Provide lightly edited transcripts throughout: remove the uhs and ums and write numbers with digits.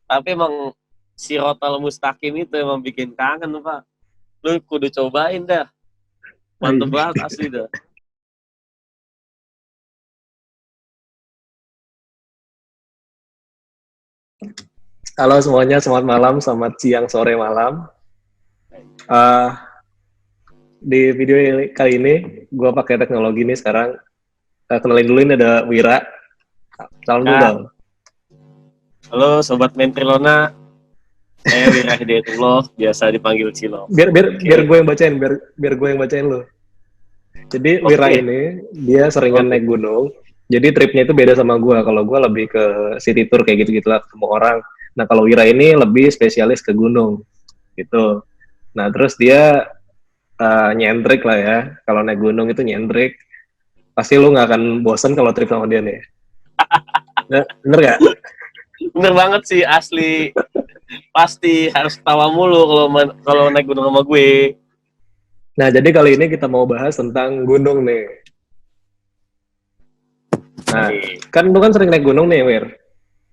Tapi emang Sirotol Mustaqim itu emang bikin kangen, Pak. Lu kudu cobain dah. Mantep banget asli dah. Halo semuanya, selamat malam, selamat siang, sore, malam. Uh, di video kali ini, gue pakai teknologi nih sekarang. Kenalin dulu, ini ada Wira. Salam dulu dong. Halo Sobat Mentrilona. Saya Wira Hidayatullah, biasa dipanggil Cilo. Biar gue yang bacain, biar gue yang bacain lo. Jadi Wira ini, dia seringan naik gunung. Jadi tripnya itu beda sama gue. Kalau gue lebih ke city tour kayak gitu-gitu lah, ketemu orang. Nah kalau Wira ini lebih spesialis ke gunung, gitu. Nah terus dia nyentrik lah ya. Kalau naik gunung itu nyentrik. Pasti lu nggak akan bosen kalau trip sama dia nih. Bener gak? Bener banget sih, asli. Pasti harus ketawa mulu kalau naik gunung sama gue. Nah, jadi kali ini kita mau bahas tentang gunung nih. Nah, kan lu kan sering naik gunung nih, Wir.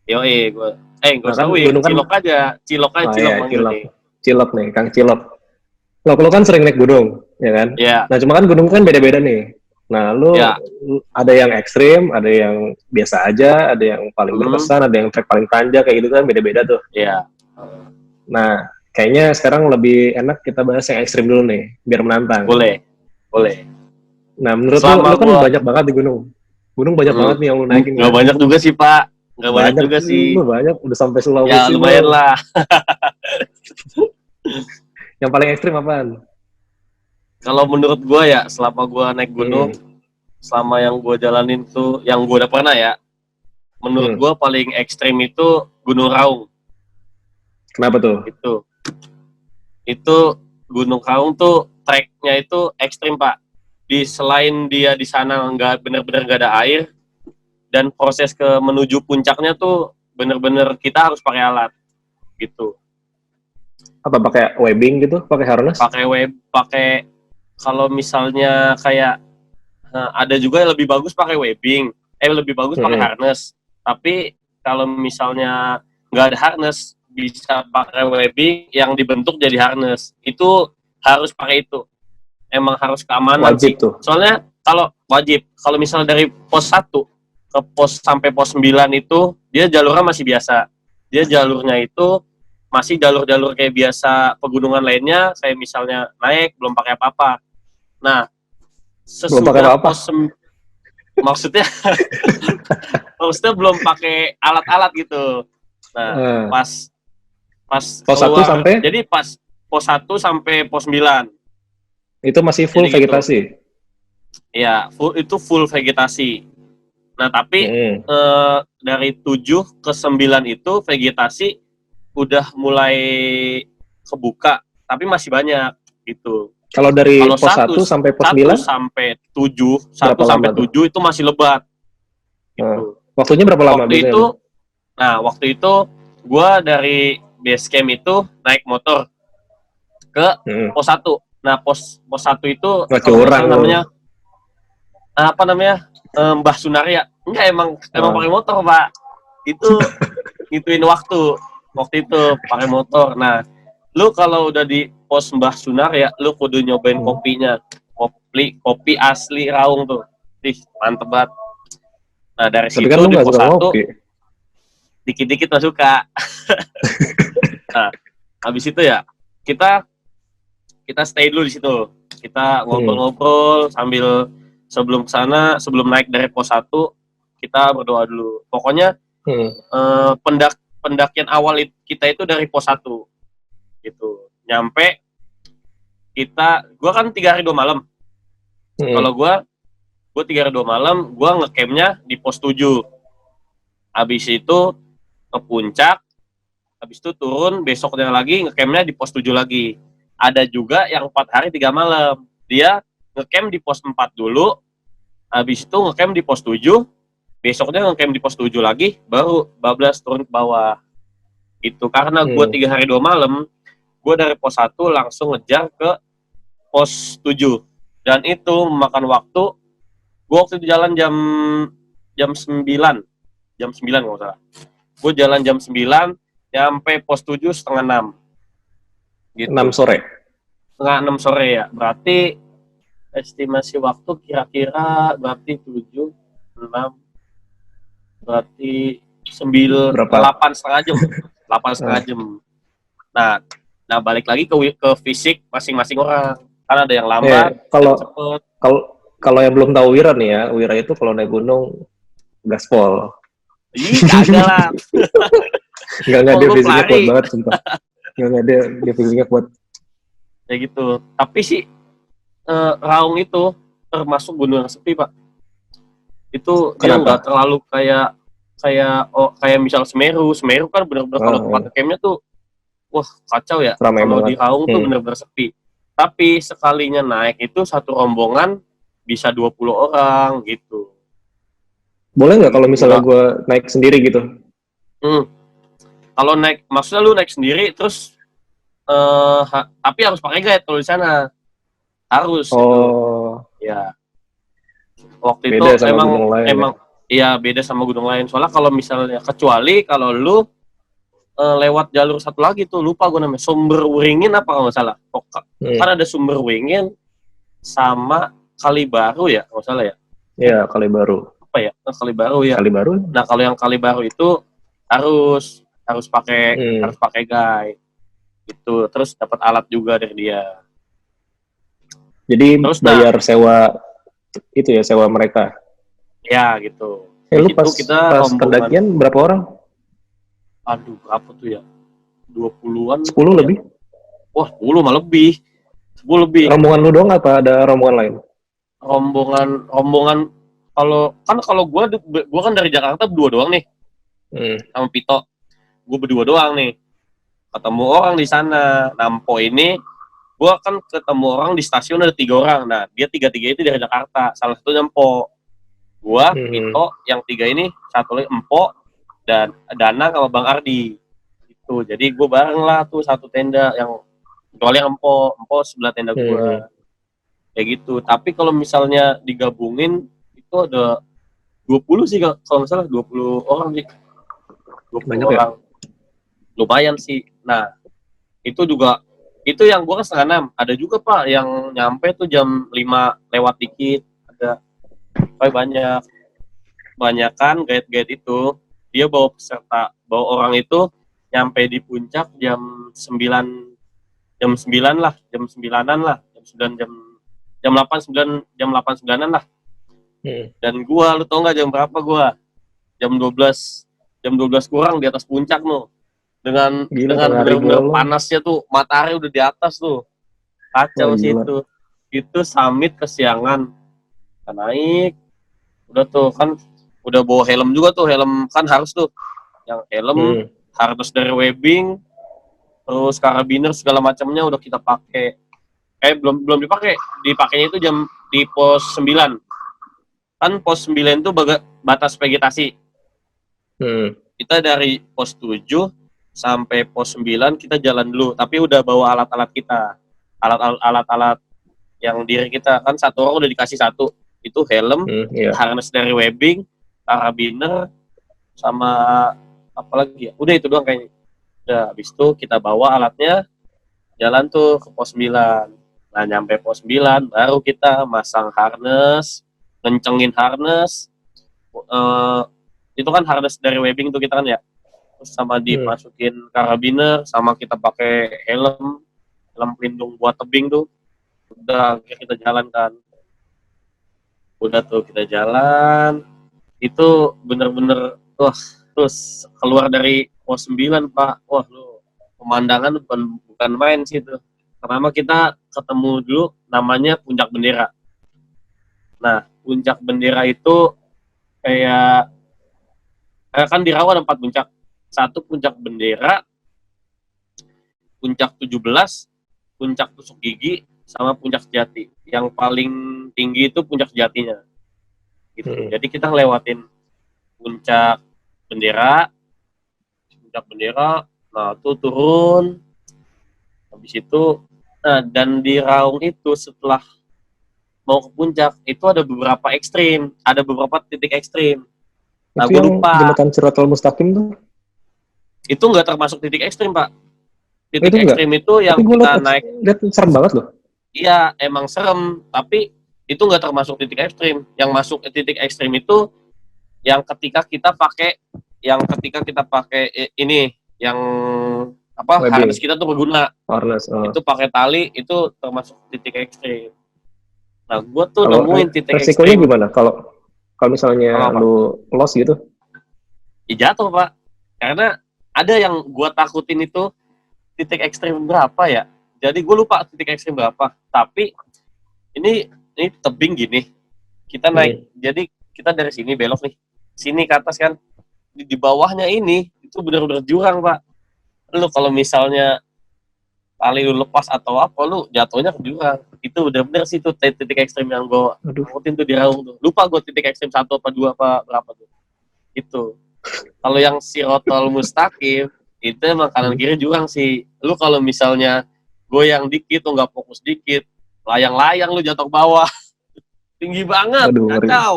Yoi, gue. Nggak usah Wir, kan... Cilok aja. Cilok aja, Cilok manggil nih. Cilok nih, Kang Cilok. Lu kan sering naik gunung, ya kan? Iya. Nah, cuma kan gunung kan beda-beda nih. Nah, lu ada yang ekstrim, ada yang biasa aja, ada yang paling berkesan, ada yang trek paling panjang, kayak gitu kan beda-beda tuh. Iya. Nah, kayaknya sekarang lebih enak kita bahas yang ekstrim dulu nih, biar menantang. Boleh. Nah, menurut lu kan banyak banget di gunung. Gunung banyak banget nih yang lu naikin. Nggak banyak juga sih, Pak. Nggak banyak juga sih. Lu banyak, udah sampai Sulawesi. Ya, lumayan lah. Yang paling ekstrim apaan? Kalau menurut gue ya, selama gue naik gunung, selama yang gue jalanin tuh, yang gue udah pernah ya, menurut gue paling ekstrim itu Gunung Raung. Kenapa tuh? Itu Gunung Raung tuh treknya itu ekstrim, Pak. Selain dia di sana bener-bener nggak ada air, dan proses menuju puncaknya tuh bener-bener kita harus pakai alat gitu. Apa pakai webbing gitu? Pakai harness? Pakai kalau misalnya kayak ada juga yang lebih bagus pakai webbing, lebih bagus pakai harness. Tapi kalau misalnya nggak ada harness, bisa pakai webbing yang dibentuk jadi harness. Itu harus pakai itu. Emang harus keamanan wajib sih. Tuh. Soalnya kalau misalnya dari pos 1 ke sampai pos 9 itu dia jalurnya masih biasa. Dia jalurnya itu masih jalur-jalur kayak biasa pegunungan lainnya, saya misalnya naik belum pakai apa-apa. Nah, sesudah pos maksudnya belum pakai alat-alat gitu. Nah, pas pos 1 sampai jadi pas pos 1 sampai pos 9 itu masih full jadi vegetasi. Iya, itu full vegetasi. Nah, tapi dari 7 ke 9 itu vegetasi udah mulai kebuka, tapi masih banyak gitu. Kalau dari pos 1 sampai pos 9? 1 sampai 7 itu masih lebat. Gitu. Waktunya berapa lama? Waktu itu gue dari base camp itu naik motor ke pos 1. Nah, pos 1 itu namanya Mbah Sunaria. Enggak, emang pakai motor, Pak. Itu ngituin waktu itu pakai motor. Nah, lu kalau udah di pos Mbah Sunaria, lu kudu nyobain kopinya. Kopi asli Raung tuh. Mantep banget. Nah, dari situ kan di pos 1 dikit-dikit gak suka. Nah, habis itu ya kita stay dulu di situ. Kita ngobrol-ngobrol sambil sebelum kesana, sebelum naik dari pos 1, kita berdoa dulu. Pokoknya pendakian awal kita itu dari pos 1 gitu. Nyampe gua kan 3 hari 2 malam. Kalau gua 3 hari 2 malam, gua ngecampnya di pos 7. Habis itu ke puncak, habis itu turun, besoknya lagi ngecampnya di pos 7 lagi. Ada juga yang 4 hari 3 malam. Dia ngecamp di pos 4 dulu, habis itu ngecamp di pos 7, besoknya ngecamp di pos 7 lagi, baru bablas turun ke bawah. Itu karena gue 3 hari 2 malam, gue dari pos 1 langsung ngejar ke pos 7. Dan itu memakan waktu, gue waktu itu jalan jam 9 kalau salah. Gue jalan jam 9, nyampe pos 7 setengah 6 gitu. 6 sore. Setengah 6 sore ya, berarti estimasi waktu kira-kira berarti 7, 6, berarti 9, Berapa? 8 setengah jam. 8 setengah jam. Nah balik lagi ke fisik masing-masing orang. Kan ada yang lambat, Kalau yang cepet. kalau yang belum tahu Wira nih ya, Wira itu kalau naik gunung gaspol. Ih, kagak lah. Enggak dia Gua fisiknya kuat pelari. banget sumpah. Enggak dia fisiknya kuat. Ya gitu. Tapi sih Raung itu termasuk gunung yang sepi, Pak. Itu dia Kenapa? nggak terlalu kayak misal Semeru. Semeru kan benar-benar kalau tempat campnya tuh wah kacau ya. Ramai Kalau banget. di Raung tuh benar-benar sepi. Tapi sekalinya naik itu satu rombongan bisa 20 orang gitu. Boleh nggak kalau Gitu. misalnya gue naik sendiri gitu? Kalau naik, maksudnya lu naik sendiri terus tapi harus pakai guide kalau di sana. Harus itu. Ya. Waktu Beda itu sama gunung lain emang iya beda sama gunung lain. Soalnya kalau misalnya kecuali kalau lu lewat jalur satu lagi tuh lupa gue namanya Sumber Wringin apa kalau nggak salah. Kan ada Sumber Wringin sama Kali Baru ya kalau nggak salah ya. Iya Kali Baru. Apa ya? Kali Baru ya. Kali Baru. Nah kalau yang Kali Baru itu harus pakai guide. Itu terus dapat alat juga dari dia. Jadi terus bayar sewa mereka. Ya gitu. Lu pas pendakian berapa orang? Aduh, berapa tuh ya? 20-an. 10 lebih? Wah, 10 mah lebih. 10 lebih. Rombongan lu doang apa ada rombongan lain? Rombongan kalau gua kan dari Jakarta berdua doang nih. Sama Pito. Gua berdua doang nih. Ketemu orang di sana. Nampo ini gua kan ketemu orang di stasiun ada 3 orang. Nah, dia 3 itu dari Jakarta. Salah satu Nampo. Gua, Pito, yang 3 ini satu lagi Empo dan Danang sama Bang Ardi. Itu. Jadi gue bareng lah tuh satu tenda yang kecuali Empo sebelah tenda gue. Kayak gitu. Tapi kalau misalnya digabungin itu ada 20 sih kalau nggak salah 20 orang sih. 20 banyak orang. Ya? Lumayan sih. Nah, itu yang gue kan setengah 6. Ada juga Pak yang nyampe tuh jam 5 lewat dikit. Ada banyakan guide-guide itu dia bawa orang itu nyampe di puncak jam 9-an lah, jam 8-9-an lah. Dan gua, lu tau nggak jam berapa gua? Jam 12 kurang di atas puncak no. Dengan benar-benar panasnya tuh, matahari udah di atas tuh. Kacau sih itu. Itu summit kesiangan. Kita naik, udah tuh kan udah bawa helm juga tuh, helm kan harus tuh. Yang helm harus dari webbing, terus karabiner segala macamnya udah kita pakai. Belum dipakai. Dipakainya itu di pos 9. Kan pos 9 itu batas vegetasi. Kita dari pos 7 sampai pos 9 kita jalan dulu, tapi udah bawa alat-alat kita. Alat-alat yang diri kita kan satu orang udah dikasih satu. Itu helm, harness dari webbing, karabiner, sama apa lagi ya? Udah itu doang kayaknya. Udah, habis itu kita bawa alatnya, jalan tuh ke pos 9. Nah, nyampe pos 9, baru kita masang harness, ngencengin harness. Itu kan harness dari webbing tuh kita kan ya. Terus sama dimasukin karabiner, sama kita pakai helm pelindung buat tebing tuh. Udah, kita jalan kan. Udah tuh kita jalan, itu bener-bener terus keluar dari pos 9 Pak, wah lu pemandangan bukan main sih itu. Pertama kita ketemu dulu namanya Puncak Bendera. Nah Puncak Bendera itu kayak kan di Rawa ada 4 puncak. Satu Puncak Bendera, Puncak 17, Puncak Tusuk Gigi, sama Puncak Sejati. Yang paling tinggi itu Puncak Sejatinya. Gitu. Jadi kita ngelewatin Puncak Bendera, nah itu turun. Habis itu, dan di Raung itu setelah mau ke puncak itu ada beberapa titik ekstrim. Nah, gue lupa. Jembatan Siratul Mustaqim tuh? itu nggak termasuk titik ekstrim, Pak. Titik Itu enggak. ekstrim itu yang Tapi gue kita naik, liat serem banget loh. iya emang serem, tapi itu nggak termasuk titik ekstrim. Yang masuk ke titik ekstrim itu yang ketika kita pakai ini yang apa, harness Webbing, kita tuh berguna, harness. itu pakai tali, itu termasuk titik ekstrim. Nah, gue tuh Kalau nemuin titik resikonya ekstrim. gimana? Kalau Kalau misalnya apa? lu loss gitu, Ya jatuh, Pak. Karena ada yang gue takutin itu titik ekstrim berapa ya. Jadi gue lupa titik ekstrim berapa. Tapi ini tebing gini. Kita naik. Jadi kita dari sini belok nih. Sini ke atas kan. Di bawahnya ini itu benar-benar jurang, Pak. Lu kalau misalnya tali lu lepas atau apa, lu jatuhnya ke jurang. Itu benar-benar sih tuh titik ekstrim yang gue aduh, takutin tuh di Raung tuh. Lupa gue titik ekstrim 1 apa 2 apa berapa tuh. Itu. Kalau yang Sirotol Mustaqim itu emang kanan kiri jurang sih. Lu kalau misalnya goyang dikit tuh nggak fokus dikit, layang-layang lu jatuh ke bawah. Tinggi banget, aduh, ngeri. kacau.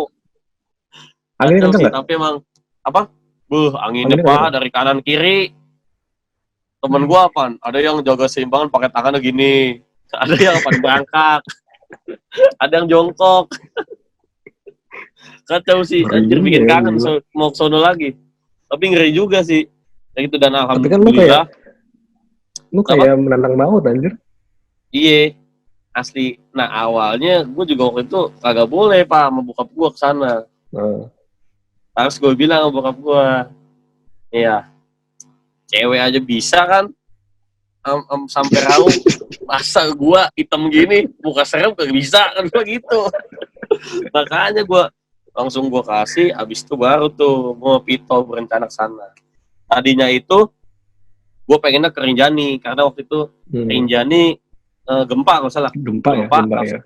Anginnya Kacau kenceng sih, nggak? tapi emang apa? Anginnya Anginnya kenceng Pak nggak? dari kanan kiri. Temen gua apa? Ada yang jaga seimbangan pakai tangannya gini. Ada yang pada berangkat, ada yang jongkok. Kacau sih, Ngeri anjir juga bikin ya, kangen gila. mau ke sono lagi. Tapi ngeri juga sih. Kayak gitu, dan Tapi kan lu kayak, alhamdulillah. lu Apa? kayak menantang maut anjir. Iya, asli. Nah, awalnya gue juga waktu itu kagak boleh, Pak, sama bokap gue ke sana. Nah, Terus gue bilang sama bokap gue, iya, cewek aja bisa kan, sampai Raung, masa gue hitam gini, muka serem kagak bisa kan, gue gitu. Makanya gue langsung gue kasih, abis itu baru tuh gue Pito berencana ke sana. Tadinya itu gue pengennya ke Rinjani, karena waktu itu Rinjani gempa nggak salah, gempa ya, gempa gempa ya. langsung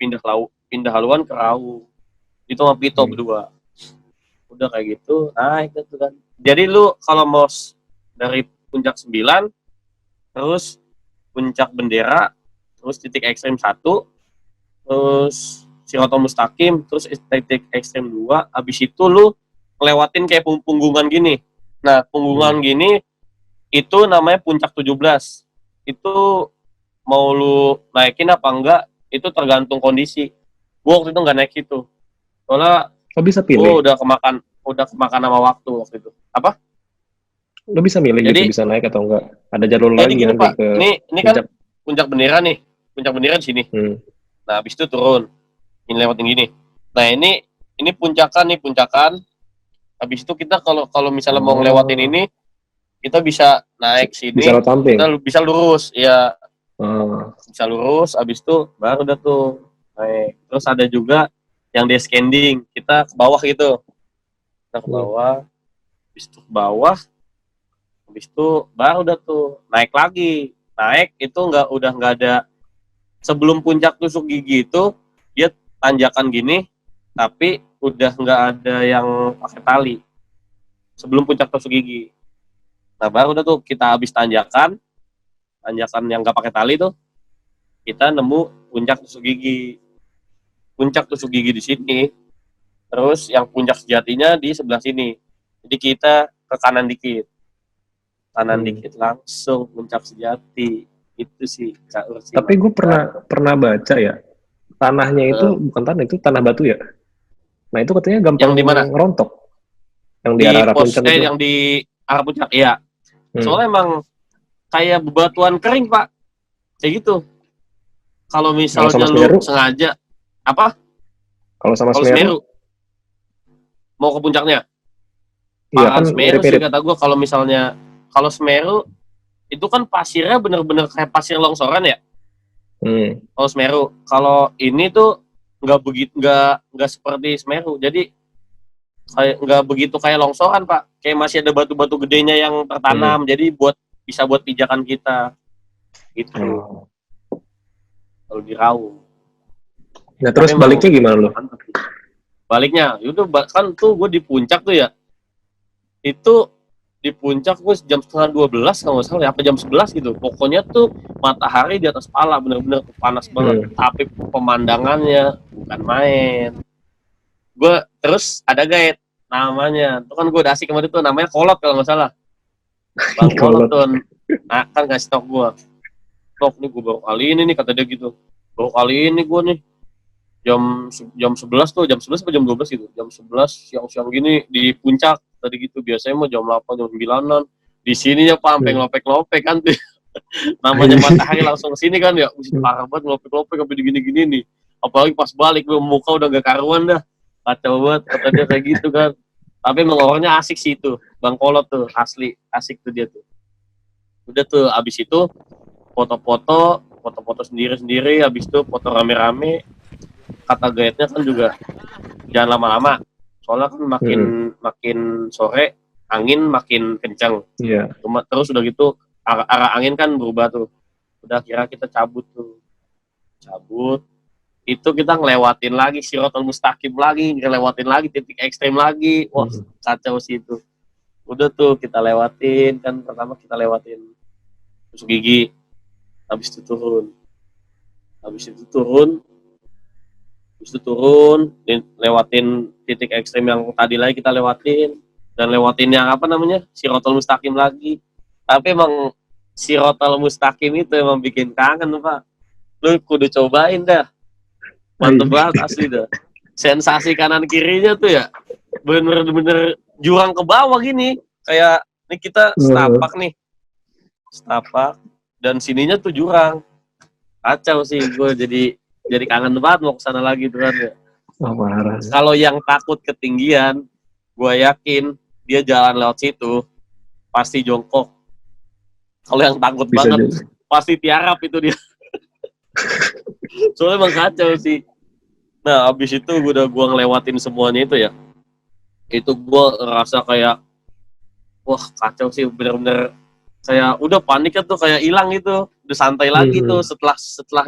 pindah haluan ke Raung. Itu sama Pito berdua. Udah kayak gitu, naik gitu kan. Jadi lu kalau mau dari puncak 9, terus puncak bendera, terus titik ekstrim 1, terus Sirotol Mustaqim, terus titik ekstrim 2, habis itu lu lewatin kayak punggungan gini. Nah, punggungan gini itu namanya puncak 17. Itu mau lu naikin apa enggak, itu tergantung kondisi. Gua waktu itu nggak naik itu. Soalnya Oh bisa gue pilih? udah kemakan sama waktu itu. Apa? Lu bisa milih gitu, Jadi bisa naik atau enggak? Ada jalur jadi lagi gini, nanti Pak. ke Ini kan puncak? puncak bendera nih. Puncak bendera di sini. Nah, habis itu turun. Ini lewatin gini. Nah, ini puncakan. Habis itu kita kalau misalnya mau ngelewatin Oh, ini, kita bisa naik bisa sini, lewat samping? kita bisa lurus. Ya, Oh, bisa lurus, habis itu baru udah tuh naik. Terus ada juga yang descending, kita ke bawah gitu. Kita ke bawah, habis itu ke bawah, habis itu baru udah tuh naik lagi. Naik itu udah nggak ada, sebelum puncak tusuk gigi itu dia tanjakan gini, tapi udah nggak ada yang pakai tali sebelum puncak tusuk gigi. Nah, baru udah tuh kita habis tanjakan yang nggak pakai tali tuh, kita nemu puncak tusuk gigi. Puncak tusuk gigi di sini, terus yang puncak sejatinya di sebelah sini. Jadi kita ke kanan dikit langsung puncak sejati. Itu sih Kak Ursi, tapi gue mantep banget. pernah baca ya, tanahnya itu bukan tanah, itu tanah batu ya. Nah itu katanya Yang gampang di mana? rontok, yang di Di arah-arah puncak itu. yang di arah puncak, iya. Hmm. Soalnya emang kayak bebatuan kering, Pak, kayak gitu. Kalau Kalau sama misalnya lu Semeru, sengaja apa, kalau sama kalau Semeru, Semeru mau ke puncaknya, iya kan parah Semeru sih mirip-mirip. kata gue. Kalau misalnya kalau Semeru itu kan pasirnya bener-bener kayak pasir longsoran ya. Kalau Semeru, kalau ini tuh nggak begitu, nggak seperti Semeru. Jadi kayak nggak begitu kayak longsoran, Pak. Kayak masih ada batu-batu gedenya yang tertanam. Jadi bisa buat pijakan kita gitu. Oh. Kalau di Raung. Nah Tapi terus emang baliknya gimana lo? mantap sih. Baliknya itu kan tuh gue di puncak tuh ya. Itu di puncak gue jam setengah 12 kalau nggak salah ya, apa jam 11 gitu. Pokoknya tuh matahari di atas kepala, bener-bener tuh panas banget. Tapi pemandangannya bukan main. Gue terus ada guide namanya. Itu kan gue udah asik kemarin tuh, namanya Kolot kalau nggak salah. Bang Kolot tuh, nah kan ngasih tau gue, Tok nih gue baru kali ini nih, kata dia gitu, baru kali ini gue nih jam 11 tuh, jam 11 atau jam 12 gitu, jam 11 siang-siang gini di puncak tadi gitu, biasanya mau jam 8 jam 9-an, di sininya Pak sampai ngelopek-ngelopek kan tuh. Namanya matahari langsung ke sini kan ya, parah banget ngelopek-ngelopek sampai digini-gini nih, apalagi pas balik gue muka udah gak karuan dah, kacau banget kata dia kayak gitu kan. Tapi emang orangnya asik sih itu Bang Kolot tuh, asli asik tuh dia tuh. Udah tuh abis itu foto-foto sendiri-sendiri, habis itu foto rame-rame. Kata guide-nya kan juga jangan lama-lama, soalnya kan makin sore angin makin kencang. Terus udah gitu arah angin kan berubah tuh. Udah kira kita cabut itu kita ngelewatin lagi Shiratal Mustaqim lagi, ngelewatin lagi titik ekstrem lagi. Wah kacau sih itu. Udah tuh kita lewatin kan, pertama kita lewatin Tusuk Gigi, habis itu turun, lewatin titik ekstrem yang tadi lagi kita lewatin, dan lewatin yang apa namanya Shiratal Mustaqim lagi. Tapi emang Shiratal Mustaqim itu emang bikin kangen Pak, lu kudu cobain dah, mantep banget asli dah. Sensasi kanan kirinya tuh ya bener-bener jurang ke bawah gini, kayak ini kita setapak dan sininya tuh jurang. Kacau sih, gue jadi kangen banget mau kesana lagi tuh kan ya. Kalau yang takut ketinggian, gue yakin dia jalan lewat situ pasti jongkok. Kalau yang takut bisa banget jadi. Pasti tiarap itu dia. Soalnya emang kacau sih. Nah abis itu gue ngelewatin semuanya itu ya, itu gue ngerasa kayak wah kacau sih, bener-bener kayak udah paniknya tuh kayak hilang gitu, udah santai lagi tuh setelah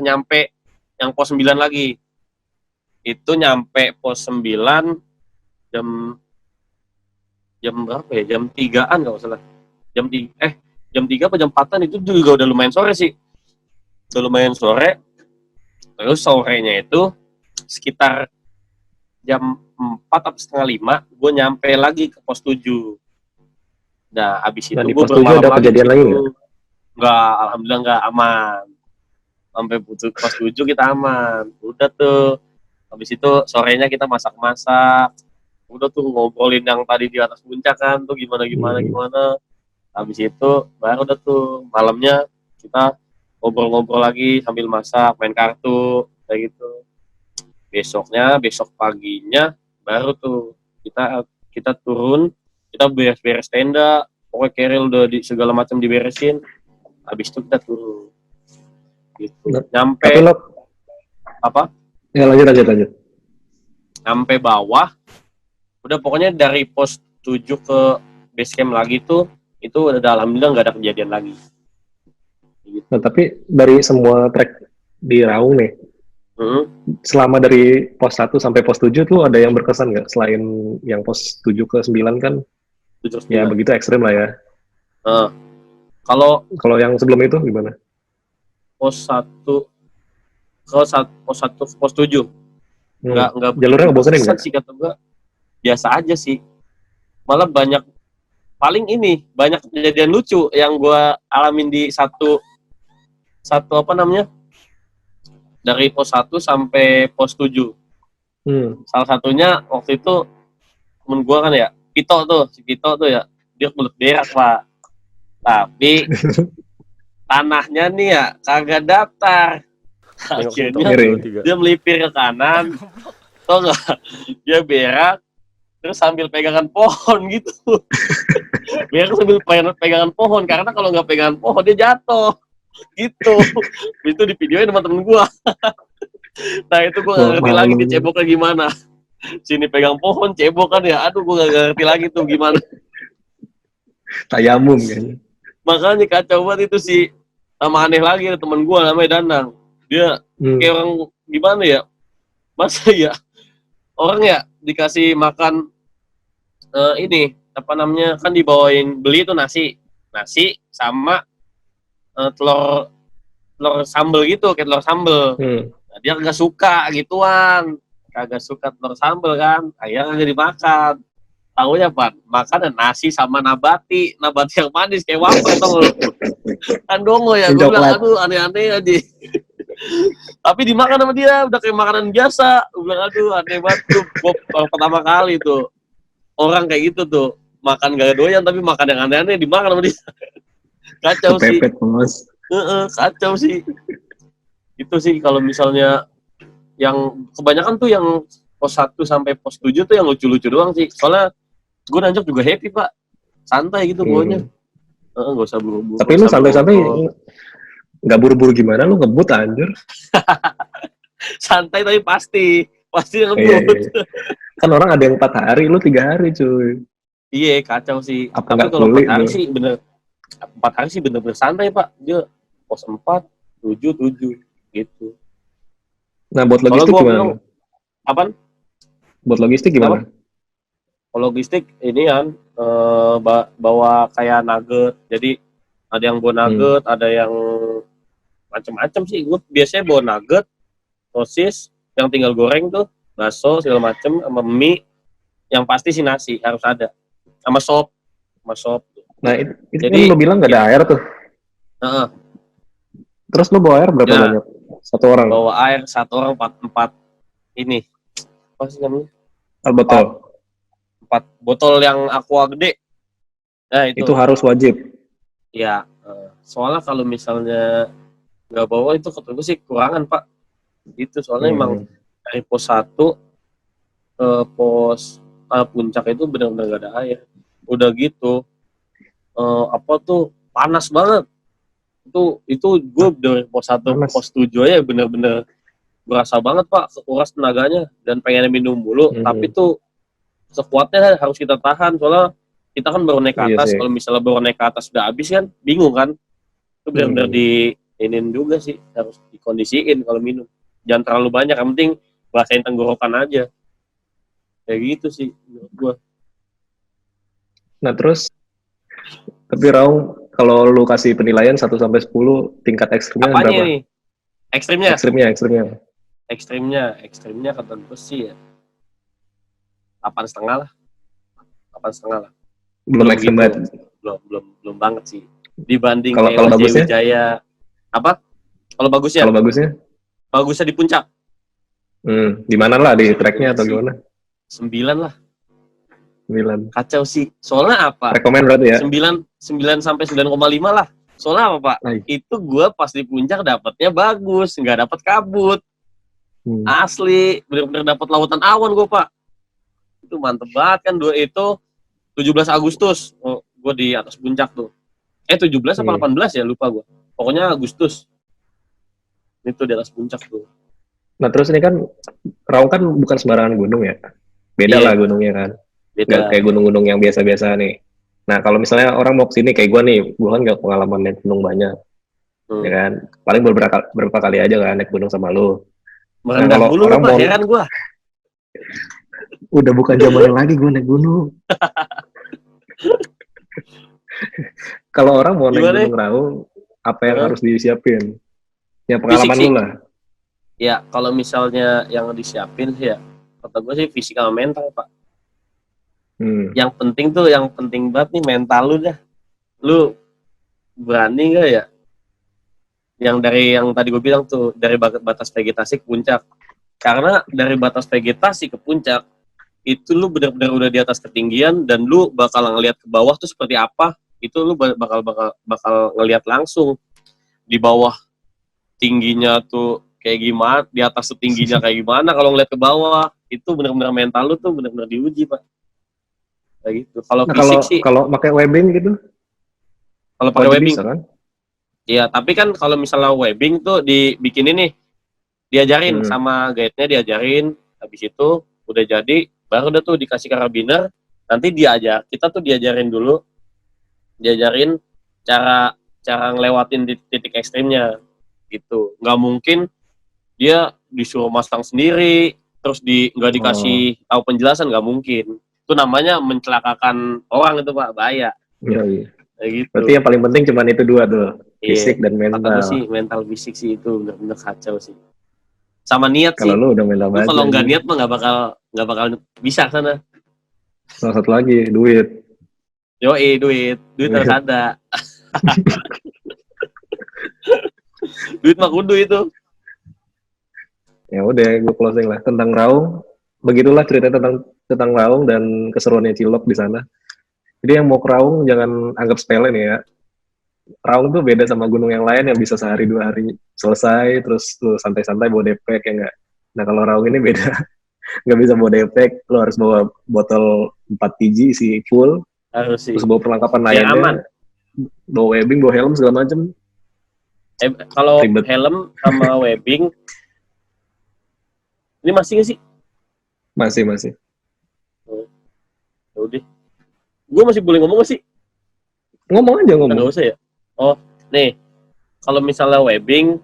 nyampe yang pos 9 lagi. Itu nyampe pos 9 jam berapa ya? Jam 3-an kalau salah. Jam 3 apa jam 4-an itu juga udah lumayan sore sih. Udah lumayan sore. Terus sorenya itu sekitar jam 4 atau setengah 5 gue nyampe lagi ke pos 7. Nah, abis itu gue bermalam ada kejadian lagi nggak? Alhamdulillah nggak, aman. Sampai pos 7 kita aman. Udah tuh. Habis itu sorenya kita masak-masak. Udah tuh ngobrolin yang tadi di atas puncak kan tuh gimana. Habis itu baru udah tuh malamnya kita ngobrol-ngobrol lagi sambil masak, main kartu kayak gitu. Besok paginya baru tuh kita turun, kita beres-beres tenda, pokoknya keril udah segala macam diberesin. Habis itu kita turun. Gitu. Nyampe apa? Ya lanjut. Sampai bawah, udah pokoknya dari pos 7 ke base camp lagi tuh, itu udah alhamdulillah nggak ada kejadian lagi. Gitu. Nah tapi dari semua trek di Raung nih, selama dari pos 1 sampai pos 7 tuh ada yang berkesan nggak? Selain yang pos 7 ke 9 kan, 7 ya begitu ekstrim lah ya. Kalau yang sebelum itu gimana? Pos 1 pos 7 nggak jalurnya ngebosenin nggak sih kata gue, biasa aja sih, malah banyak kejadian lucu yang gue alamin di satu apa namanya dari pos 1 sampai pos 7. Salah satunya waktu itu temen gue kan ya, si Pito tuh ya, dia kebelet berak Pak, tapi tanahnya nih ya kagak datar. Akhirnya dia melipir ke kanan, tau nggak? Dia berak, terus sambil pegangan pohon gitu. Berak sambil pegangan pohon, karena kalau nggak pegangan pohon dia jatuh. Gitu. Itu di videoin sama temen gue. Nah itu gue nggak ngerti lagi dia ceboknya gimana. Sini pegang pohon, cebok kan ya. Aduh gue nggak ngerti lagi tuh gimana. Tayamum kan. Makanya kacau banget itu sih. Sama aneh lagi temen gue namanya Danang. Dia kayak orang gimana ya, masa ya orang ya dikasih makan ini apa namanya, kan dibawain beli itu nasi sama telur sambel gitu, kayak telur sambel. Nah, dia kagak suka telur sambel kan, akhirnya kagak dimakan. Tahunya apa? Makan nasi sama nabati yang manis kayak wafer tau lu. Kan dongo ya, gue bilang aduh aneh-aneh aja. Tapi dimakan sama dia udah kayak makanan biasa. Gue bilang aduh aneh banget tuh. Gue pertama kali tuh orang kayak gitu tuh makan gak doyan tapi makan yang aneh-aneh dimakan sama dia. Kacau sih. Kepepet bos. Kacau sih. Itu sih kalau misalnya yang kebanyakan tuh yang pos 1 sampai pos 7 tuh yang lucu-lucu doang sih. Soalnya gue nanjak juga happy pak. Santai gitu pokoknya. Gak usah buru-buru. Tapi lu santai-santai gak buru-buru gimana lu ngebut anjir. Santai tapi pasti ngebut. Kan orang ada yang 4 hari, lu 3 hari cuy. Iya kacau sih. Apa tapi kalau 4 hari sih bener 4 hari sih bener-bener santai pak. Dia pos 4, 7 gitu. Nah buat logistik gimana? Apaan? Buat logistik gimana? Kalau logistik ini kan bawa kayak nugget. Jadi ada yang bawa nugget, ada yang macam-macam sih. Gue biasanya bawa nugget, sosis yang tinggal goreng tuh, bakso segala macam sama mie. Yang pasti sih nasi harus ada. Sama sop. Nah itu jadi, kan lo bilang gak ada air tuh. Terus lo bawa air berapa banyak? Satu orang? Bawa air 1 orang 4 ini. Apa sih namanya? Botol. 4 botol yang aqua gede. Nah itu harus wajib. Ya, soalnya kalau misalnya nggak bawa itu kata gue sih kurangan pak. Itu soalnya emang dari pos 1 ke pos puncak itu benar-benar gak ada air. Udah gitu apa tuh panas banget. Itu gue dari pos 1 ke pos 7 aja bener-bener berasa banget pak kekuras tenaganya dan pengen minum mulu. Tapi tuh sekuatnya harus kita tahan soalnya kita kan baru naik ke atas. Kalau misalnya baru naik ke atas udah habis kan bingung kan. Itu benar-benar diinin juga sih, harus dikondisiin kalau minum. Jangan terlalu banyak, yang penting basahin tenggorokan aja. Kayak gitu sih menurut gua. Nah terus tapi Raung, kalau lu kasih penilaian 1 sampai 10 tingkat ekstrimnya apanya berapa? Nih? Ekstrimnya? Ekstrimnya kata gue sih ya 8,5 lah. 8,5 lah. Belum ekstrim banget. Belum banget sih. Dibanding kalau bagusnya? Wijaya. Apa? Kalau bagusnya? Bagusnya di puncak. Di mana lah, di tracknya atau gimana? 9 lah. 9. Kacau sih. Soalnya apa? Rekomen berarti ya? 9 sampai 9,5 lah. Soalnya apa Pak? Itu gue pas di puncak dapatnya bagus, nggak dapat kabut. Asli, benar-benar dapat lautan awan gue Pak. Itu mantep banget kan. Itu 17 Agustus. Gue di atas puncak tuh. 17 apa 18 ya lupa gue. Pokoknya Agustus. Itu di atas puncak tuh. Nah terus ini kan Raung kan bukan sembarangan gunung ya. Beda lah gunungnya kan. Nggak kayak gunung-gunung yang biasa-biasa nih. Nah kalau misalnya orang mau kesini kayak gue nih, gue kan nggak pengalaman naik gunung banyak, ya kan. Paling beberapa kali aja kan naik gunung sama lu. Nah, kalau orang mau, heran gue. Udah bukan zamannya lagi gue naik gunung. Kalau orang mau naik gunung Raung, apa yang harus disiapin? Ya pengalaman lu lah. Ya kalau misalnya yang disiapin sih ya, kata gue sih fisik sama mental Pak. Yang penting banget nih mental lu dah. Lu berani gak ya? Yang tadi gue bilang tuh, dari batas vegetasi ke puncak. Karena dari batas vegetasi ke puncak, itu lu benar-benar udah di atas ketinggian dan lu bakal ngelihat ke bawah tuh seperti apa. Itu lu bakal ngelihat langsung. Di bawah tingginya tuh kayak gimana, di atas tuh tingginya kayak gimana. Kalau ngelihat ke bawah, itu benar-benar mental lu tuh benar-benar diuji Pak. Kayak gitu. Kalau fisik sih. Kalau pakai webbing gitu? Kalau pakai webbing, kan? Iya, tapi kan kalau misalnya webbing tuh dibikinin nih, diajarin sama guide-nya, diajarin. Habis itu udah jadi, baru udah tuh dikasih karabiner. Nanti kita tuh diajarin dulu, diajarin cara ngelewatin di titik ekstrimnya, gitu. Nggak mungkin dia disuruh masang sendiri, terus nggak dikasih tahu penjelasan, nggak mungkin. Itu namanya mencelakakan orang itu Pak, bahaya. Iya. Gitu. Berarti yang paling penting cuma itu 2 tuh, fisik dan mental. Kata sih mental fisik sih itu bener-bener kacau sih. Sama niat kalau sih. Kalau lu udah mental banget. Kalau nggak niat mah nggak bakal bisa sana. Salah satu lagi duit. Yoi, duit harus ada. Duit mah kudu itu. Ya udah, gue closing lah tentang Raung. Begitulah cerita tentang Raung dan keseruannya Cilok di sana. Jadi yang mau ke Raung jangan anggap sepele nih ya. Raung tuh beda sama gunung yang lain yang bisa sehari 2 hari selesai, terus lu santai-santai bawa depek ya enggak. Nah kalau Raung ini beda, nggak bisa bawa depek, lu harus bawa botol 4 biji isi full, Harus sih. terus bawa perlengkapan Biar lainnya, aman. bawa webbing, bawa helm segala macem. Kalau Ribet. helm sama webbing, ini masih nggak sih? Masih. Ya udah. Gue masih boleh ngomong nggak sih? Ngomong aja ngomong. Nggak usah ya. Oh, nih. Kalau misalnya webbing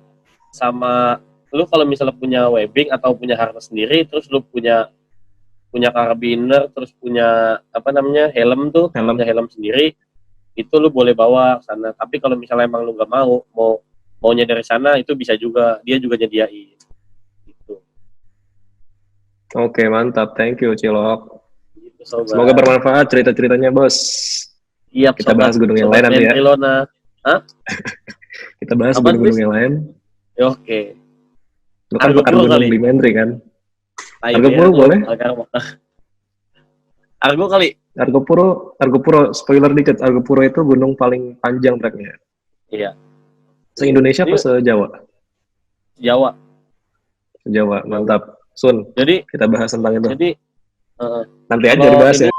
sama lu kalau misalnya punya webbing atau punya harness sendiri, terus lu punya karabiner, terus punya apa namanya helm tuh, Helm. punya helm sendiri, itu lu boleh bawa ke sana. Tapi kalau misalnya emang lu nggak maunya dari sana, itu bisa juga, dia juga nyediain. Gitu. Oke, mantap. Thank you, Cilok. Gitu, sobat. Semoga bermanfaat cerita-ceritanya, Bos. Iya, Kita bahas gunung yang lain nanti ya. Kita bahas gunung-gunung yang lain. Ya, oke. Lu kan pakar gunung di Menteri kan? Argopuro boleh? Argo kali. Argopuro, spoiler dikit. Argopuro itu gunung paling panjang treknya. Iya. Se-Indonesia apa se-Jawa? Jawa, mantap. Sun, jadi kita bahas tentang itu. Jadi nanti aja dibahas ya.